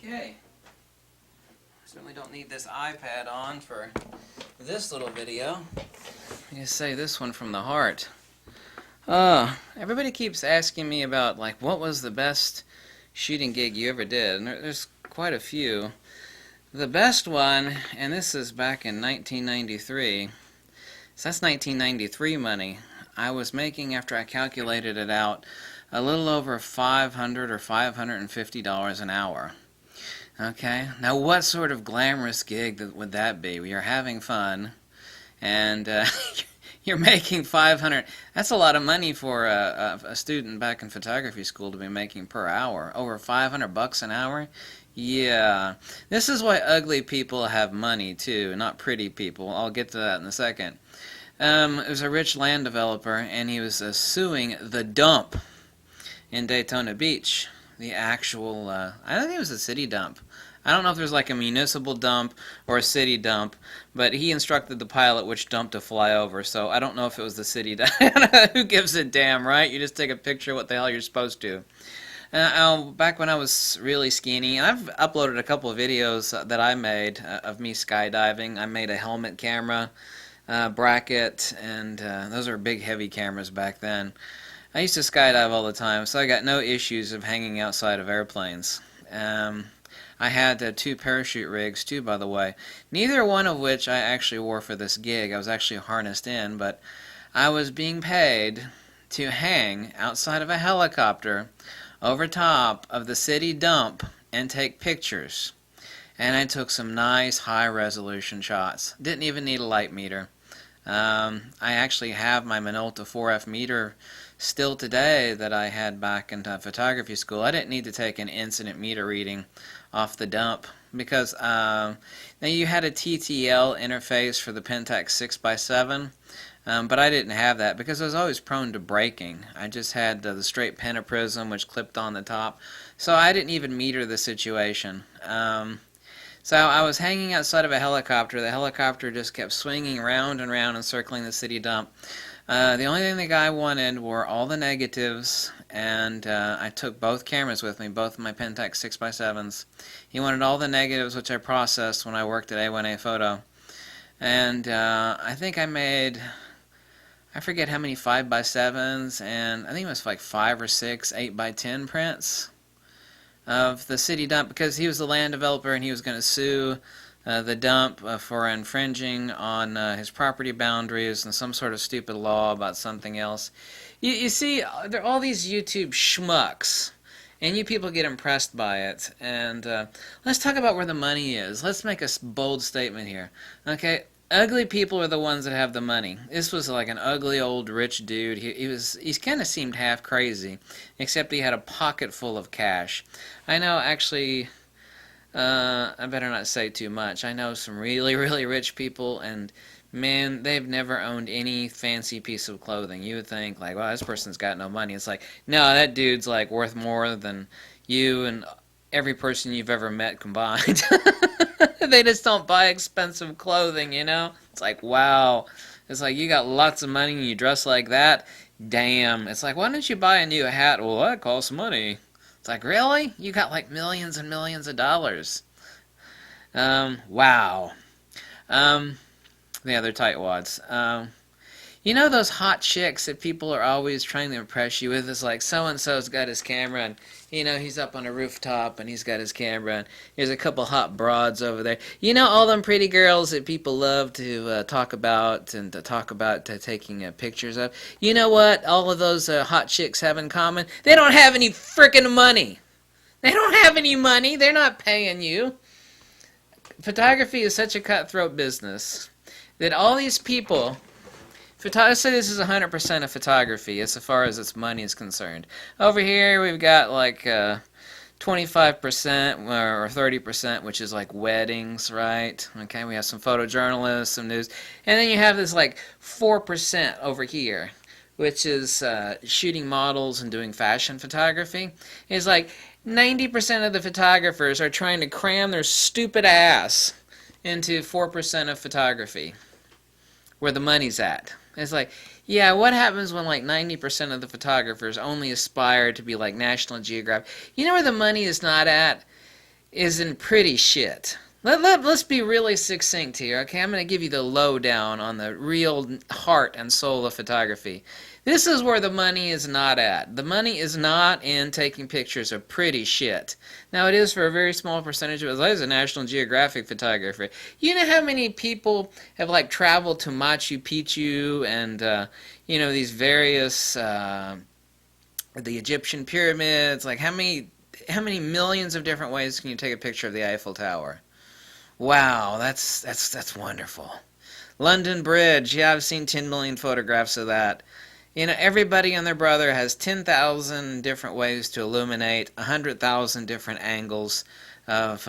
Okay. Certainly don't need this iPad on for this little video. I just say this one from the heart. Everybody keeps asking me about, like, what was the best shooting gig you ever did? And there's quite a few. The best one, and this is back in 1993, so that's 1993 money. I was making, after I calculated it out, a little over $500 or $550 an hour. Okay, now what sort of glamorous gig would that be? You're having fun, and you're making 500. That's a lot of money for a student back in photography school to be making per hour. Over $500 an hour? Yeah. This is why ugly people have money, too, not pretty people. I'll get to that in a second. It was a rich land developer, and he was suing the dump in Daytona Beach. The actual, I think it was a city dump. I don't know if there's like a municipal dump or a city dump, but he instructed the pilot which dump to fly over, so I don't know if it was the city dump. Who gives a damn, right? You just take a picture of what the hell you're supposed to. Back when I was really skinny, and I've uploaded a couple of videos that I made of me skydiving. I made a helmet camera bracket, and those are big heavy cameras back then. I used to skydive all the time, so I got no issues of hanging outside of airplanes. I had 2 parachute rigs too, by the way. Neither one of which I actually wore for this gig. I was actually harnessed in, but I was being paid to hang outside of a helicopter over top of the city dump and take pictures. And I took some nice high-resolution shots. Didn't even need a light meter. I actually have my Minolta 4F meter still today that I had back in photography school. I didn't need to take an incident meter reading off the dump because now you had a TTL interface for the Pentax 6x7, but I didn't have that because I was always prone to breaking. I just had the straight pentaprism which clipped on the top, so I didn't even meter the situation. So I was hanging outside of a helicopter. The helicopter just kept swinging round and round and circling the city dump. The only thing the guy wanted were all the negatives, and I took both cameras with me, both of my Pentax 6x7s. He wanted all the negatives, which I processed when I worked at A1A Photo. And I think I made, I forget how many 5x7s, and I think it was like 5 or 6 8x10 prints of the city dump, because he was the land developer and he was going to sue the dump for infringing on his property boundaries and some sort of stupid law about something else. You see, there are all these YouTube schmucks, and you people get impressed by it. And let's talk about where the money is. Let's make a bold statement here. Okay, ugly people are the ones that have the money. This was like an ugly old rich dude. He kind of seemed half crazy, except he had a pocket full of cash. I know, actually, I better not say too much. I know some really, really rich people, and man, they've never owned any fancy piece of clothing. You would think, like, well, this person's got no money. It's like, no, that dude's like worth more than you and every person you've ever met combined. They just don't buy expensive clothing, you know? It's like, wow. It's like, you got lots of money and you dress like that? Damn. It's like, why don't you buy a new hat? Well, that costs money. It's like, really? You got like millions and millions of dollars. Wow. Yeah, they're tightwads. You know those hot chicks that people are always trying to impress you with? It's like, so-and-so's got his camera, and, you know, he's up on a rooftop, and he's got his camera, and there's a couple hot broads over there. You know all them pretty girls that people love to talk about and to talk about taking pictures of? You know what all of those hot chicks have in common? They don't have any frickin' money. They don't have any money. They're not paying you. Photography is such a cutthroat business that all these people... Let's say this is 100% of photography as far as its money is concerned. Over here we've got like 25% or 30%, which is like weddings, right? Okay, we have some photojournalists, some news. And then you have this like 4% over here, which is shooting models and doing fashion photography. It's like 90% of the photographers are trying to cram their stupid ass into 4% of photography, where the money's at. It's like, yeah, what happens when like 90% of the photographers only aspire to be like National Geographic? You know where the money is not at? is in pretty shit. Let's be really succinct here, okay? I'm going to give you the lowdown on the real heart and soul of photography. This is where the money is not at. The money is not in taking pictures of pretty shit. Now, it is for a very small percentage of it. I was a National Geographic photographer. You know how many people have, like, traveled to Machu Picchu and, you know, these various, the Egyptian pyramids? Like, how many millions of different ways can you take a picture of the Eiffel Tower? Wow, that's wonderful. London Bridge, yeah, I've seen 10 million photographs of that. You know, everybody and their brother has 10,000 different ways to illuminate 100,000 different angles of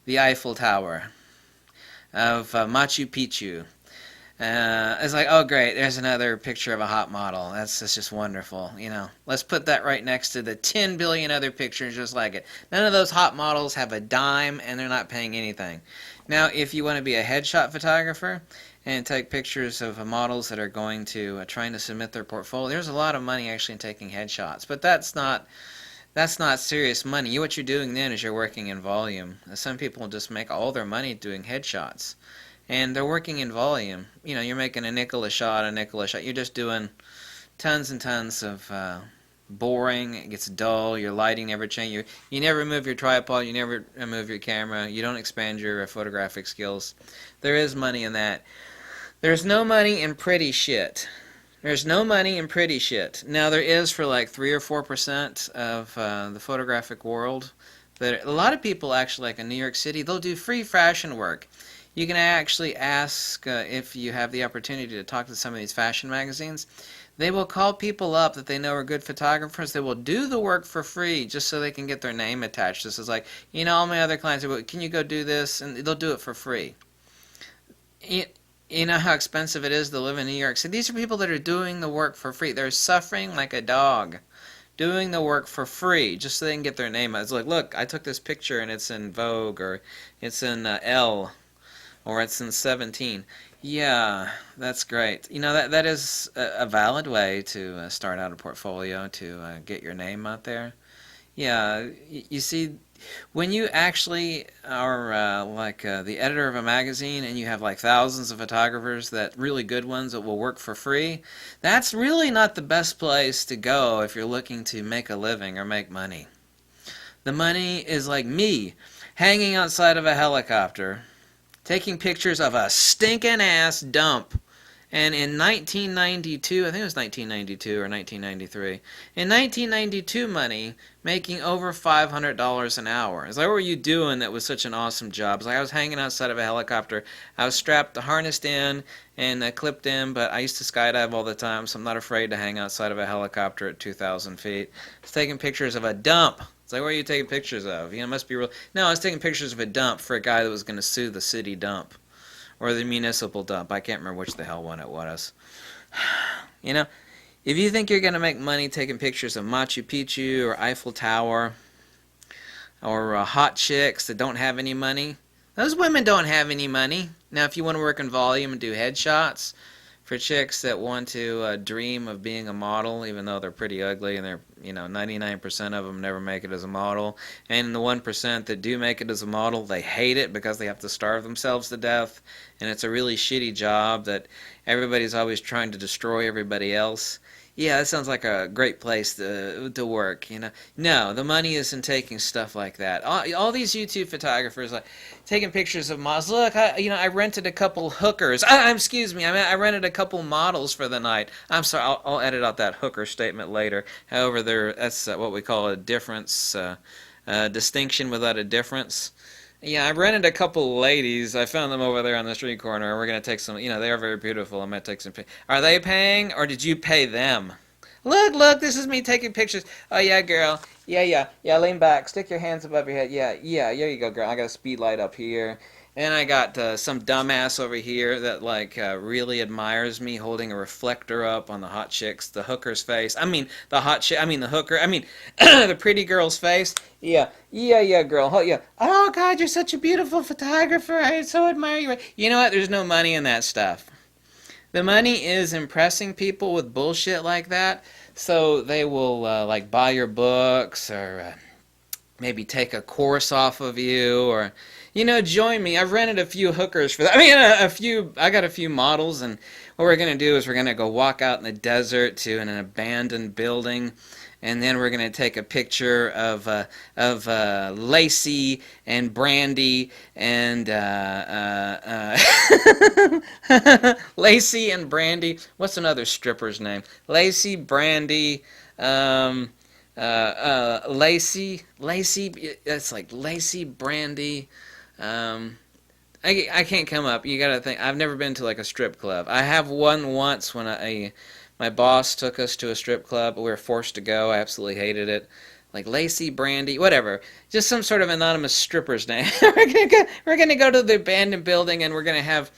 the Eiffel Tower, of Machu Picchu. It's like, oh great, there's another picture of a hot model. That's just wonderful. You know, let's put that right next to the 10 billion other pictures just like it. None of those hot models have a dime, and they're not paying anything. Now, if you want to be a headshot photographer and take pictures of models that are going to trying to submit their portfolio, there's a lot of money actually in taking headshots. But that's not serious money. What you're doing then is you're working in volume. Some people just make all their money doing headshots. And they're working in volume. You know, you're making a nickel a shot, a nickel a shot. You're just doing tons and tons of boring. It gets dull. Your lighting never changes. You never move your tripod. You never move your camera. You don't expand your photographic skills. There is money in that. There's no money in pretty shit. There's no money in pretty shit. Now, there is for like 3 or 4% of the photographic world. That a lot of people actually, like in New York City, they'll do free fashion work. You can actually ask if you have the opportunity to talk to some of these fashion magazines. They will call people up that they know are good photographers. They will do the work for free just so they can get their name attached. This is like, you know, all my other clients say, can you go do this? And they'll do it for free. You know how expensive it is to live in New York City? These are people that are doing the work for free. They're suffering like a dog, doing the work for free just so they can get their name out. It's like, look, I took this picture and it's in Vogue or it's in Elle. Or it's in 17. Yeah, that's great. You know, that is a valid way to start out a portfolio, to get your name out there. Yeah, you see, when you actually are like the editor of a magazine and you have like thousands of photographers, that really good ones that will work for free, that's really not the best place to go if you're looking to make a living or make money. The money is like me, hanging outside of a helicopter, taking pictures of a stinking ass dump. And in 1992, I think it was 1992 or 1993, in 1992 money, making over $500 an hour. It's like, what were you doing that was such an awesome job? It's like I was hanging outside of a helicopter. I was strapped, harnessed in, and clipped in, but I used to skydive all the time, so I'm not afraid to hang outside of a helicopter at 2,000 feet. I was taking pictures of a dump. It's like, what are you taking pictures of? You know, it must be real. No, I was taking pictures of a dump for a guy that was going to sue the city dump. Or the municipal dump. I can't remember which the hell one it was. You know, if you think you're going to make money taking pictures of Machu Picchu or Eiffel Tower or hot chicks that don't have any money, those women don't have any money. Now, if you want to work in volume and do headshots for chicks that want to dream of being a model, even though they're pretty ugly and they're, you know, 99% of them never make it as a model, and the 1% that do make it as a model, they hate it because they have to starve themselves to death, and it's a really shitty job that everybody's always trying to destroy everybody else. Yeah, that sounds like a great place to work, you know. No, the money is in taking stuff like that. All these YouTube photographers, like, taking pictures of models. Look, I rented a couple hookers. Excuse me, I rented a couple models for the night. I'm sorry, I'll edit out that hooker statement later. However, that's what we call a difference, distinction without a difference. Yeah, I rented a couple ladies. I found them over there on the street corner. We're going to take some, you know, they are very beautiful. I'm going to take some pictures. Are they paying, or did you pay them? Look, this is me taking pictures. Oh, yeah, girl. Yeah, lean back. Stick your hands above your head. Yeah, there you go, girl. I got a speed light up here. And I got some dumbass over here that, like, really admires me holding a reflector up on the hot chick's, the hooker's face. I mean, the hooker. The pretty girl's face. Yeah, girl. Oh, yeah. Oh, God, you're such a beautiful photographer. I so admire you. You know what? There's no money in that stuff. The money is impressing people with bullshit like that, so they will, like, buy your books or maybe take a course off of you, or join me. I've rented a few hookers for that. I mean, I got a few models, and what we're going to do is we're going to go walk out in the desert to an abandoned building, and then we're going to take a picture of Lacey and Brandy and Lacey and Brandy. What's another stripper's name? Lacey, Brandy, Lacey. It's like Lacey, Brandy. I can't come up. You gotta think. I've never been to like a strip club. I have one once when my boss took us to a strip club. We were forced to go. I absolutely hated it. Like Lacey, Brandy, whatever. Just some sort of anonymous stripper's name. We're gonna go to the abandoned building, and we're gonna have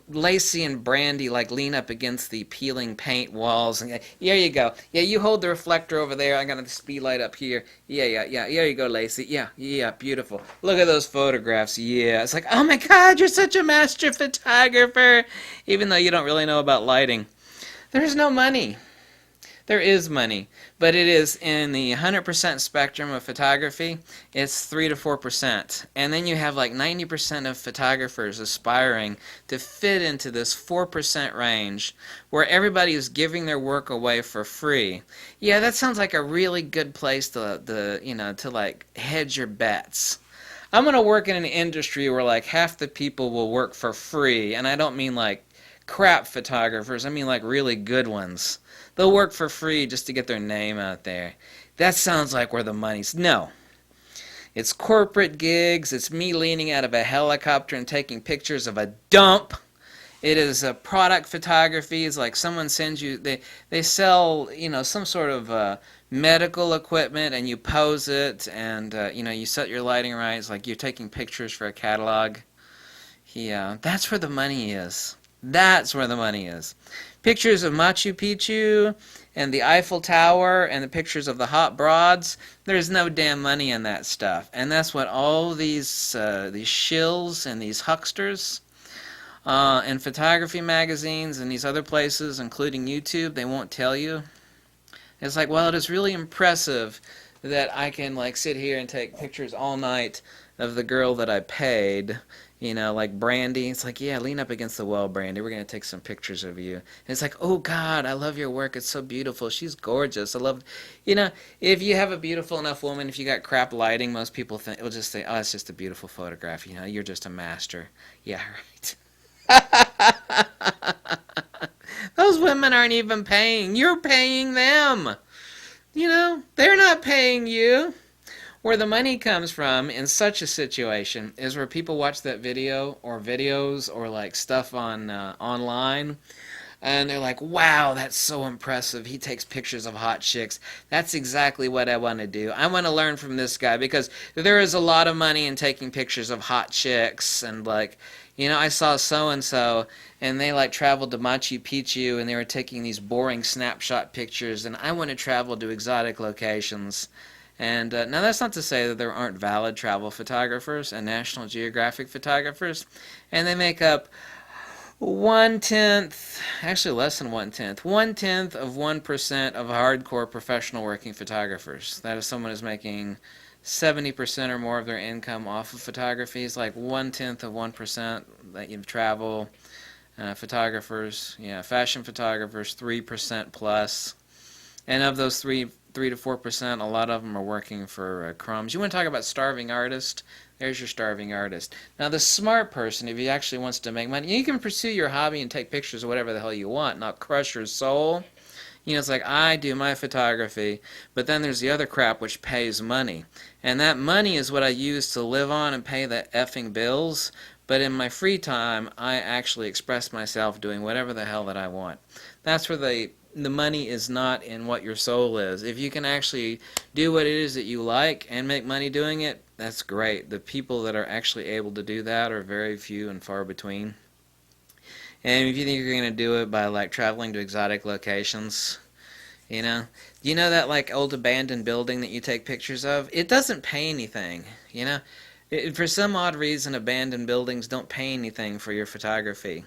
Lacey and Brandy like lean up against the peeling paint walls, and here you go. Yeah, you hold the reflector over there. I got the speed light up here. Yeah. Here you go, Lacey. Yeah, beautiful. Look at those photographs. Yeah, it's like, oh my God, you're such a master photographer. Even though you don't really know about lighting, there's no money. There is money, but it is in the 100% spectrum of photography, it's 3 to 4%. And then you have like 90% of photographers aspiring to fit into this 4% range where everybody is giving their work away for free. Yeah, that sounds like a really good place to like hedge your bets. I'm going to work in an industry where like half the people will work for free, and I don't mean like crap photographers, I mean like really good ones. They'll work for free just to get their name out there. That sounds like where the money's. No. It's corporate gigs. It's me leaning out of a helicopter and taking pictures of a dump. It is product photography. It's like someone sends you, they sell, some sort of medical equipment, and you pose it, and, you set your lighting right. It's like you're taking pictures for a catalog. Yeah, that's where the money is. That's where the money is. Pictures of Machu Picchu and the Eiffel Tower and the pictures of the hot broads, there's no damn money in that stuff. And that's what all these shills and these hucksters and photography magazines and these other places, including YouTube, they won't tell you. It's like, well, it is really impressive that I can like sit here and take pictures all night of the girl that I paid, like Brandy. It's like, yeah, lean up against the wall, Brandy. We're going to take some pictures of you. And it's like, oh, God, I love your work. It's so beautiful. She's gorgeous. I love, if you have a beautiful enough woman, if you got crap lighting, most people will just say, oh, it's just a beautiful photograph. You're just a master. Yeah, right. Those women aren't even paying. You're paying them. They're not paying you. Where the money comes from in such a situation is where people watch that video or videos or like stuff on online, and they're like, wow, that's so impressive. He takes pictures of hot chicks. That's exactly what I want to do. I want to learn from this guy because there is a lot of money in taking pictures of hot chicks, and like, I saw so-and-so, and they like traveled to Machu Picchu, and they were taking these boring snapshot pictures, and I want to travel to exotic locations. And now that's not to say that there aren't valid travel photographers and National Geographic photographers, and they make up 1/10, actually less than 1/10, 1/10 of 1% of hardcore professional working photographers. That is someone who's making 70% or more of their income off of photography. It's like 1/10 of 1% that you travel. Photographers, fashion photographers, 3% plus. And of those 3 to 4%, a lot of them are working for crumbs. You want to talk about starving artist? There's your starving artist. Now, the smart person, if he actually wants to make money, you can pursue your hobby and take pictures of whatever the hell you want, not crush your soul. It's like, I do my photography, but then there's the other crap which pays money. And that money is what I use to live on and pay the effing bills. But in my free time, I actually express myself doing whatever the hell that I want. That's where the money is not in what your soul is. If you can actually do what it is that you like and make money doing it, that's great. The people that are actually able to do that are very few and far between. And if you think you're going to do it by like traveling to exotic locations, you know that like old abandoned building that you take pictures of? It doesn't pay anything, For some odd reason, abandoned buildings don't pay anything for your photography.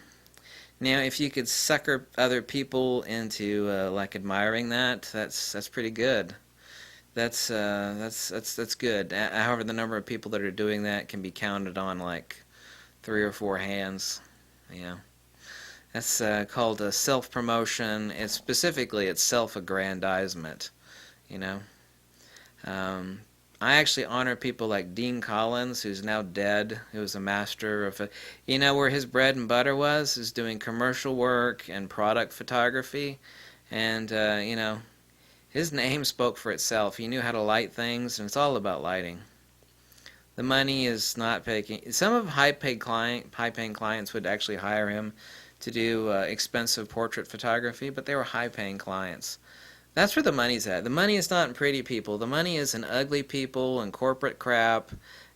Now, if you could sucker other people into like admiring that, that's pretty good. that's good. However, the number of people that are doing that can be counted on like 3 or 4 hands. Yeah, that's called a self-promotion. It's self-aggrandizement. You know, I actually honor people like Dean Collins, who's now dead, who was a master of, where his bread and butter was doing commercial work and product photography, and his name spoke for itself. He knew how to light things, and it's all about lighting. The money is not paying. Some of high-paying clients would actually hire him to do expensive portrait photography, but they were high-paying clients. That's where the money's at. The money is not in pretty people. The money is in ugly people and corporate crap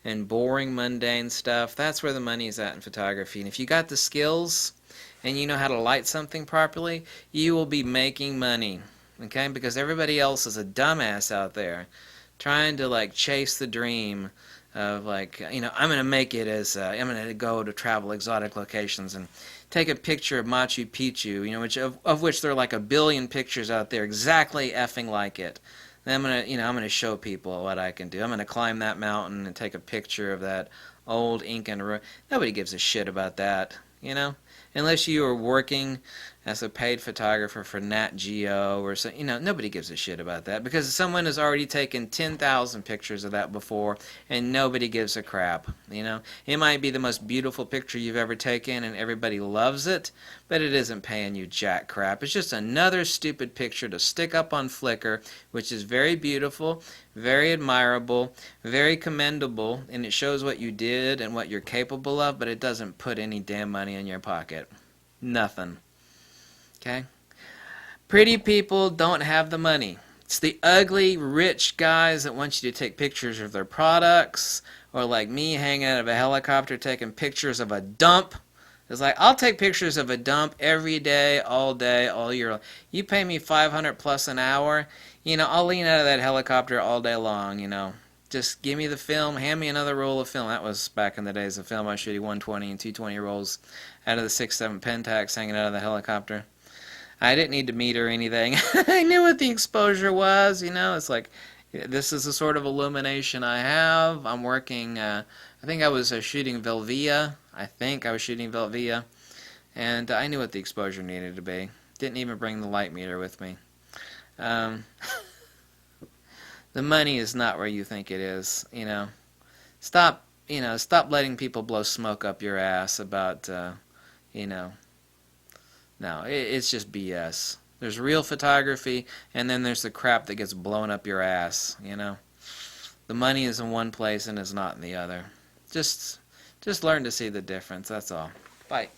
and boring, mundane stuff. That's where the money is at in photography. And if you got the skills and you know how to light something properly, you will be making money. Okay? Because everybody else is a dumbass out there trying to like chase the dream of like, I'm going to make it as, I'm going to go to travel exotic locations and take a picture of Machu Picchu, which there are like 1 billion pictures out there exactly effing like it. Then I'm going to show people what I can do. I'm going to climb that mountain and take a picture of that old Incan ruin. Nobody gives a shit about that, unless you are working as a paid photographer for Nat Geo or so. Nobody gives a shit about that because someone has already taken 10,000 pictures of that before and nobody gives a crap. It might be the most beautiful picture you've ever taken and everybody loves it, but it isn't paying you jack crap. It's just another stupid picture to stick up on Flickr, which is very beautiful, very admirable, very commendable, and it shows what you did and what you're capable of, but it doesn't put any damn money in your pocket. Nothing. Okay? Pretty people don't have the money. It's the ugly, rich guys that want you to take pictures of their products, or like me hanging out of a helicopter taking pictures of a dump. It's like, I'll take pictures of a dump every day, all year long. You pay me $500 plus an hour, I'll lean out of that helicopter all day long, Just give me the film, hand me another roll of film. That was back in the days of film. I was shooting 120 and 220 rolls out of the 6.7 Pentax hanging out of the helicopter. I didn't need to meet or anything. I knew what the exposure was, It's like, this is the sort of illumination I have. I'm working, I think I was shooting Velvia. And I knew what the exposure needed to be. Didn't even bring the light meter with me. The money is not where you think it is, Stop letting people blow smoke up your ass about, No, it's just BS. There's real photography, and then there's the crap that gets blown up your ass, The money is in one place and is not in the other. Just learn to see the difference, that's all. Bye.